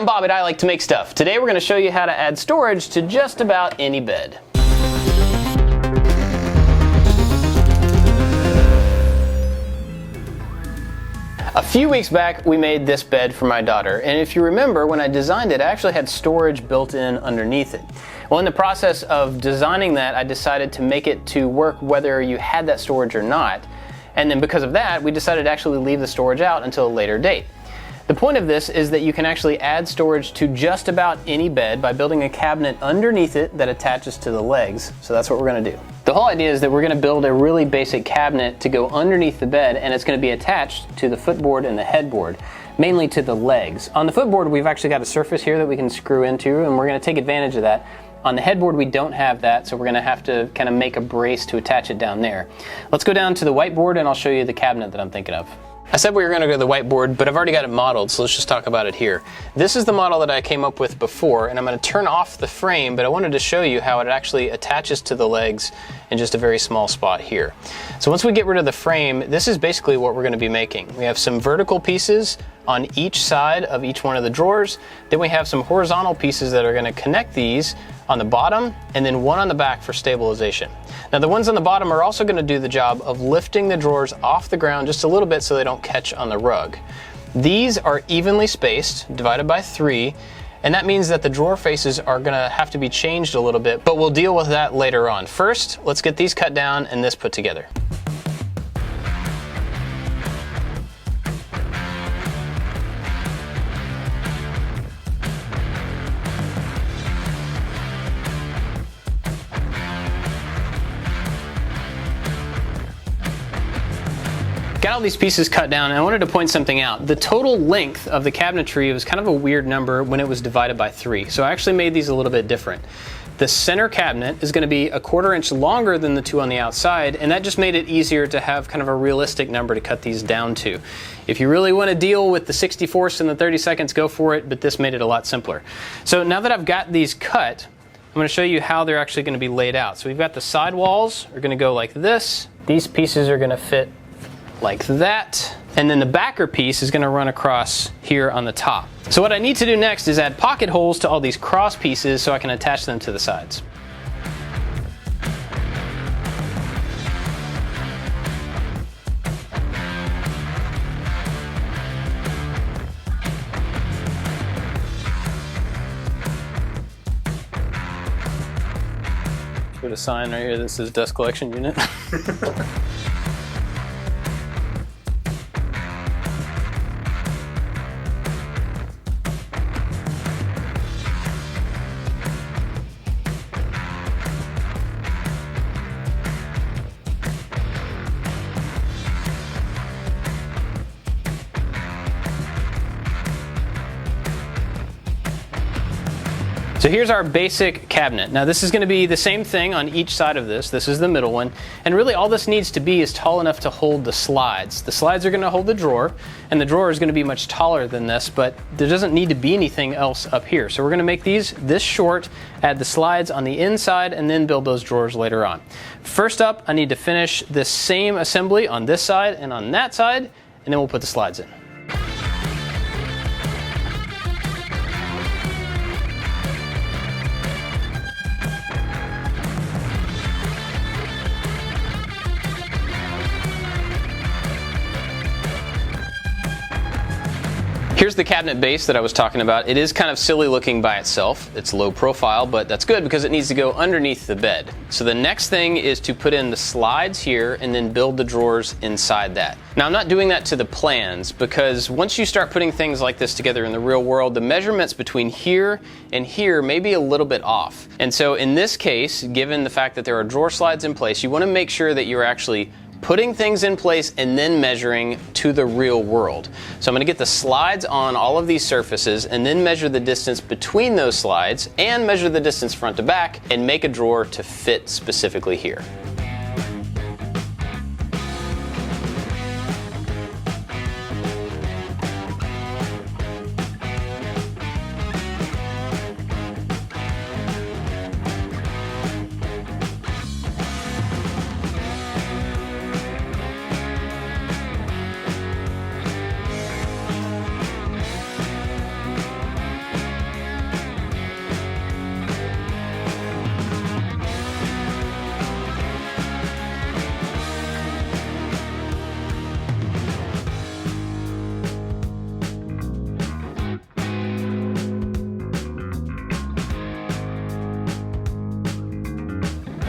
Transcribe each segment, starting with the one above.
I'm Bob at I Like to Make Stuff. Today we're going to show you how to add storage to just about any bed. A few weeks back we made this bed for my daughter, and if you remember, when I designed it I actually had storage built in underneath it. Well, in the process of designing that, I decided to make it to work whether you had that storage or not, and then because of that we decided to actually leave the storage out until a later date. The point of this is that you can actually add storage to just about any bed by building a cabinet underneath it that attaches to the legs. So that's what we're going to do. The whole idea is that we're going to build a really basic cabinet to go underneath the bed, and it's going to be attached to the footboard and the headboard, mainly to the legs. On the footboard we've actually got a surface here that we can screw into, and we're going to take advantage of that. On the headboard we don't have that, so we're going to have to kind of make a brace to attach it down there. Let's go down to the whiteboard and I'll show you the cabinet that I'm thinking of. I said we were going to go to the whiteboard, but I've already got it modeled, so let's just talk about it here. This is the model that I came up with before, and I'm going to turn off the frame, but I wanted to show you how it actually attaches to the legs in just a very small spot here. So once we get rid of the frame, this is basically what we're going to be making. We have some vertical pieces on each side of each one of the drawers. Then we have some horizontal pieces that are going to connect these on the bottom, and then one on the back for stabilization. Now the ones on the bottom are also going to do the job of lifting the drawers off the ground just a little bit so they don't catch on the rug. These are evenly spaced, divided by 3, and that means that the drawer faces are going to have to be changed a little bit, but we'll deal with that later on. First, let's get these cut down and this put together. Got all these pieces cut down, and I wanted to point something out. The total length of the cabinetry was kind of a weird number when it was divided by 3, so I actually made these a little bit different. The center cabinet is going to be a 1/4 inch longer than the two on the outside, and that just made it easier to have kind of a realistic number to cut these down to. If you really want to deal with the 60/4 and the 30-seconds, go for it, but this made it a lot simpler. So now that I've got these cut, I'm going to show you how they're actually going to be laid out. So we've got the side walls are going to go like this. These pieces are going to fit like that, and then the backer piece is going to run across here on the top. So what I need to do next is add pocket holes to all these cross pieces so I can attach them to the sides. Put a sign right here that says dust collection unit. So here's our basic cabinet. Now this is going to be the same thing on each side of this. This is the middle one. And really all this needs to be is tall enough to hold the slides. The slides are going to hold the drawer, and the drawer is going to be much taller than this, but there doesn't need to be anything else up here. So we're going to make these this short, add the slides on the inside, and then build those drawers later on. First up, I need to finish this same assembly on this side and on that side, and then we'll put the slides in. Here's the cabinet base that I was talking about. It is kind of silly looking by itself. It's low profile, but that's good because it needs to go underneath the bed. So the next thing is to put in the slides here and then build the drawers inside that. Now I'm not doing that to the plans because once you start putting things like this together in the real world, the measurements between here and here may be a little bit off. And so in this case, given the fact that there are drawer slides in place, you want to make sure that you're actually putting things in place and then measuring to the real world. So I'm going to get the slides on all of these surfaces and then measure the distance between those slides and measure the distance front to back and make a drawer to fit specifically here.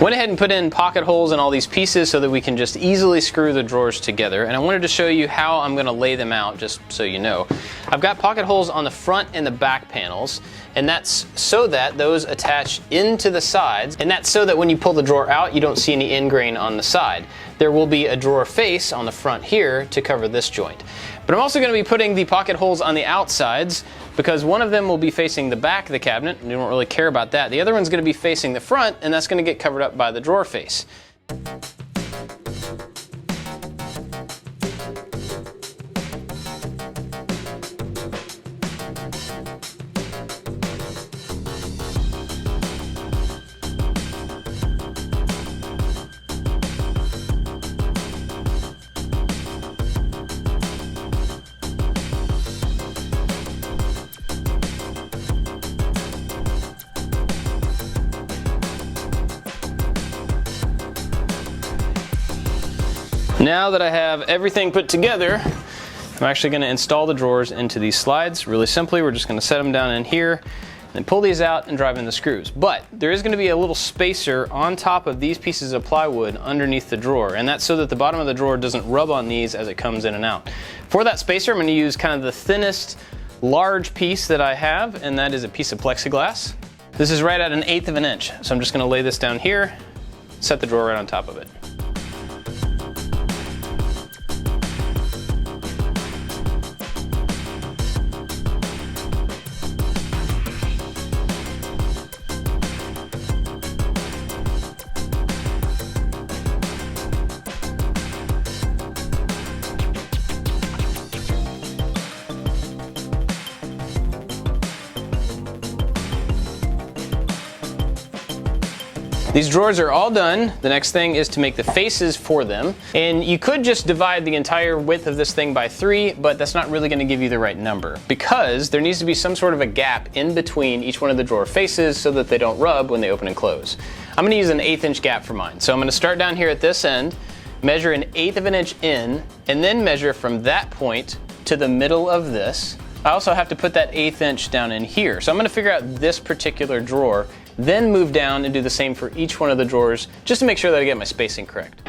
Went ahead and put in pocket holes in all these pieces so that we can just easily screw the drawers together. And I wanted to show you how I'm going to lay them out, just so you know. I've got pocket holes on the front and the back panels, and that's so that those attach into the sides, and that's so that when you pull the drawer out, you don't see any end grain on the side. There will be a drawer face on the front here to cover this joint. But I'm also going to be putting the pocket holes on the outsides, because one of them will be facing the back of the cabinet, and you don't really care about that. The other one's going to be facing the front, and that's going to get covered up by the drawer face. Now that I have everything put together, I'm actually going to install the drawers into these slides. Really simply, we're just going to set them down in here and pull these out and drive in the screws. But there is going to be a little spacer on top of these pieces of plywood underneath the drawer, and that's so that the bottom of the drawer doesn't rub on these as it comes in and out. For that spacer, I'm going to use kind of the thinnest large piece that I have, and that is a piece of plexiglass. This is right at 1/8 of an inch, so I'm just going to lay this down here, set the drawer right on top of it. These drawers are all done. The next thing is to make the faces for them. And you could just divide the entire width of this thing by 3, but that's not really going to give you the right number, because there needs to be some sort of a gap in between each one of the drawer faces so that they don't rub when they open and close. I'm going to use an 1/8 inch gap for mine. So I'm going to start down here at this end, measure 1/8 of an inch in, and then measure from that point to the middle of this. I also have to put that 1/8 inch down in here. So I'm going to figure out this particular drawer, then move down and do the same for each one of the drawers, just to make sure that I get my spacing correct.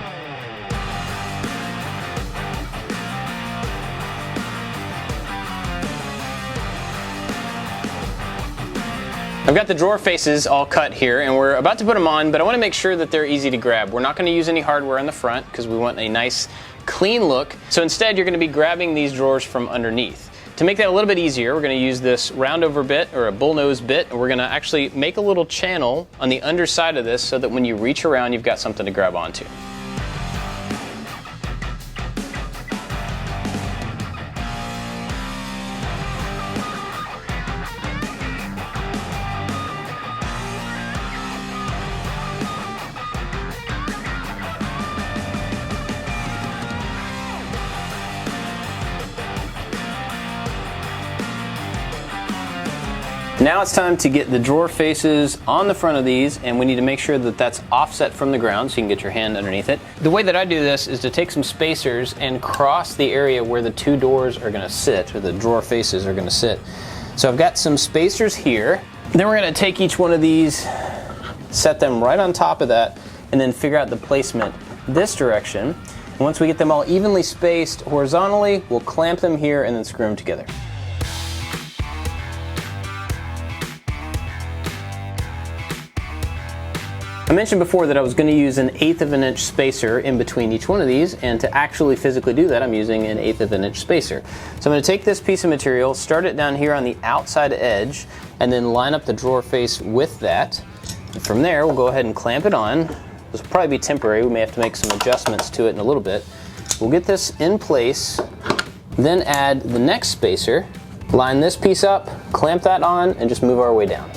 I've got the drawer faces all cut here, and we're about to put them on, but I want to make sure that they're easy to grab. We're not going to use any hardware in the front because we want a nice clean look. So instead, you're going to be grabbing these drawers from underneath. To make that a little bit easier, we're going to use this roundover bit, or a bullnose bit, and we're going to actually make a little channel on the underside of this so that when you reach around, you've got something to grab onto. Now it's time to get the drawer faces on the front of these, and we need to make sure that that's offset from the ground so you can get your hand underneath it. The way that I do this is to take some spacers and cross the area where the two doors are going to sit, or the drawer faces are going to sit. So I've got some spacers here. Then we're going to take each one of these, set them right on top of that, and then figure out the placement this direction. And once we get them all evenly spaced horizontally, we'll clamp them here and then screw them together. I mentioned before that I was going to use 1/8 of an inch spacer in between each one of these, and to actually physically do that I'm using 1/8 of an inch spacer. So I'm going to take this piece of material, start it down here on the outside edge, and then line up the drawer face with that. And from there we'll go ahead and clamp it on. This will probably be temporary, we may have to make some adjustments to it in a little bit. We'll get this in place, then add the next spacer, line this piece up, clamp that on, and just move our way down.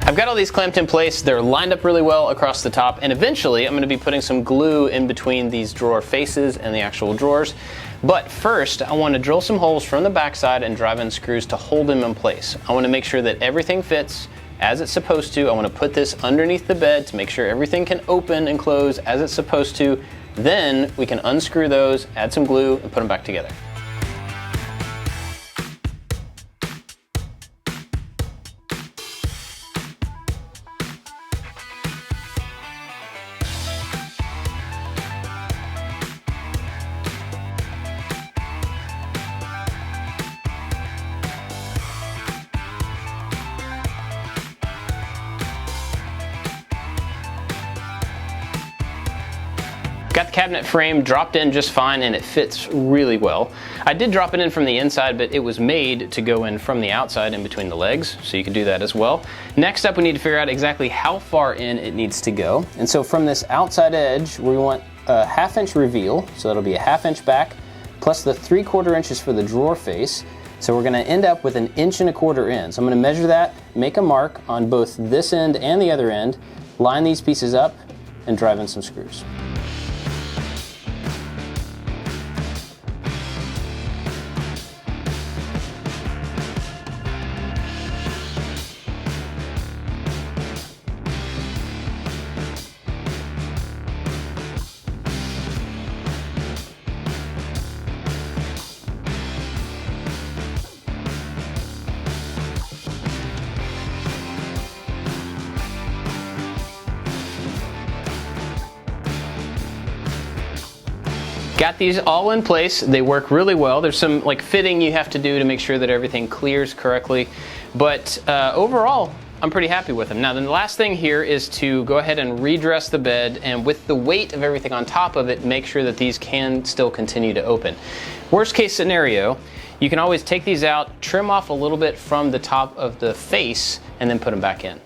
I've got all these clamped in place, they're lined up really well across the top, and eventually I'm going to be putting some glue in between these drawer faces and the actual drawers. But first, I want to drill some holes from the backside and drive in screws to hold them in place. I want to make sure that everything fits as it's supposed to. I want to put this underneath the bed to make sure everything can open and close as it's supposed to. Then we can unscrew those, add some glue, and put them back together. Got the cabinet frame dropped in just fine and it fits really well. I did drop it in from the inside, but it was made to go in from the outside in between the legs, so you can do that as well. Next up, we need to figure out exactly how far in it needs to go. And so from this outside edge, we want a 1/2 inch reveal, so that'll be a 1/2 inch back, plus the 3/4 inches for the drawer face. So we're gonna end up with 1 1/4 inch in. So I'm gonna measure that, make a mark on both this end and the other end, line these pieces up, and drive in some screws. Got these all in place. They work really well. There's some like fitting you have to do to make sure that everything clears correctly. But overall, I'm pretty happy with them. Now, the last thing here is to go ahead and redress the bed, and with the weight of everything on top of it, make sure that these can still continue to open. Worst case scenario, you can always take these out, trim off a little bit from the top of the face, and then put them back in.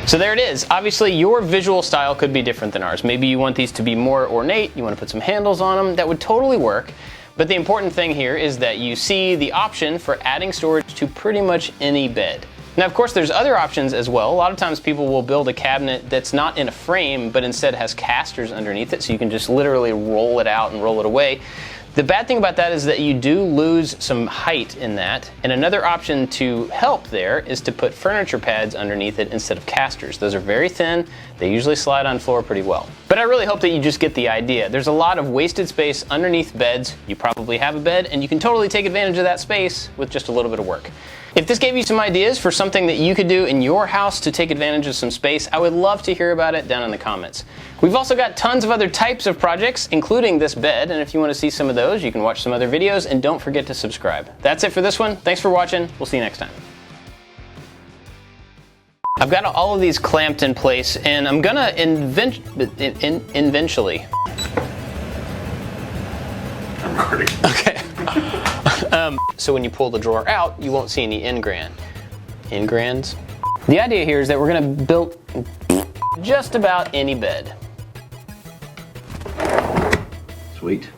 So there it is. Obviously, your visual style could be different than ours. Maybe you want these to be more ornate, you want to put some handles on them. That would totally work. But the important thing here is that you see the option for adding storage to pretty much any bed. Now, of course, there's other options as well. A lot of times people will build a cabinet that's not in a frame, but instead has casters underneath it, so you can just literally roll it out and roll it away. The bad thing about that is that you do lose some height in that, and another option to help there is to put furniture pads underneath it instead of casters. Those are very thin, they usually slide on floor pretty well. But I really hope that you just get the idea. There's a lot of wasted space underneath beds. You probably have a bed, and you can totally take advantage of that space with just a little bit of work. If this gave you some ideas for something that you could do in your house to take advantage of some space, I would love to hear about it down in the comments. We've also got tons of other types of projects, including this bed, and if you want to see some of those, you can watch some other videos, and don't forget to subscribe. That's it for this one. Thanks for watching. We'll see you next time. I've got all of these clamped in place, and I'm gonna eventually. I'm recording. Okay. So when you pull the drawer out, you won't see any ingrands. The idea here is that we're gonna build just about any bed. Sweet.